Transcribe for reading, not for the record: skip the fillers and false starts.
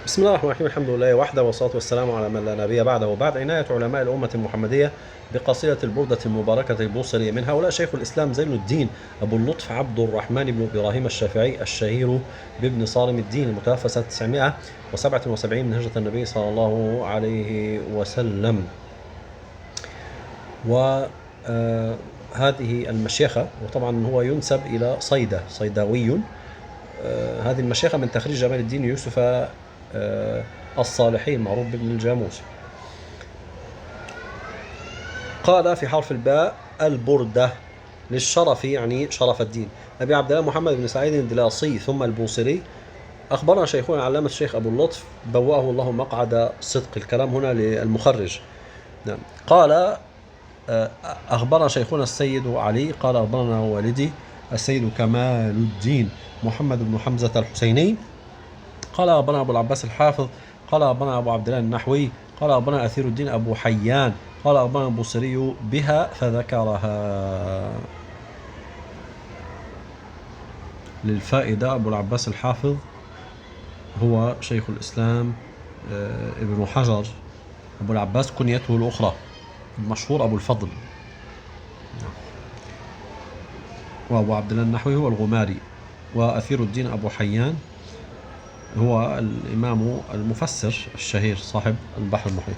بسم الله الرحمن الرحيم. الحمد لله وحده، والصلاة والسلام على من لا نبي بعده. وبعد، عناية علماء الأمة المحمدية بقصيدة البردة المباركة البوصلية. من هؤلاء شيخ الإسلام زين الدين أبو اللطف عبد الرحمن بن إبراهيم الشافعي الشهير بابن صارم الدين، المتوفى سنة 977 من هجرة النبي صلى الله عليه وسلم. وهذه المشيخة، وطبعا هو ينسب إلى صيداوي. هذه المشيخة من تخريج جمال الدين يوسف الصالحي المعروف بابن الجاموس. قال في حرف الباء البردة للشرف، يعني شرف الدين. أبي عبد الله محمد بن سعيد الدلاصي ثم البوصيري. أخبرنا شيخنا العلامة الشيخ أبو اللطف بوأه الله مقعد صدق. الكلام هنا للمخرج. نعم. قال أخبرنا شيخنا السيد علي قال أخبرنا والدي السيد كمال الدين محمد بن حمزة الحسيني قال أخبرنا أبو العباس الحافظ قال أخبرنا أبو عبد الله النحوي قال أخبرنا أثير الدين أبو حيان قال أخبرنا البصري بها فذكرها. للفائدة، أبو العباس الحافظ هو شيخ الإسلام ابن حجر. أبو العباس كنيته الأخرى، المشهور أبو الفضل. وأبو عبد الله النحوي هو الغماري. وأثير الدين أبو حيان هو الإمام المفسر الشهير صاحب البحر المحيط.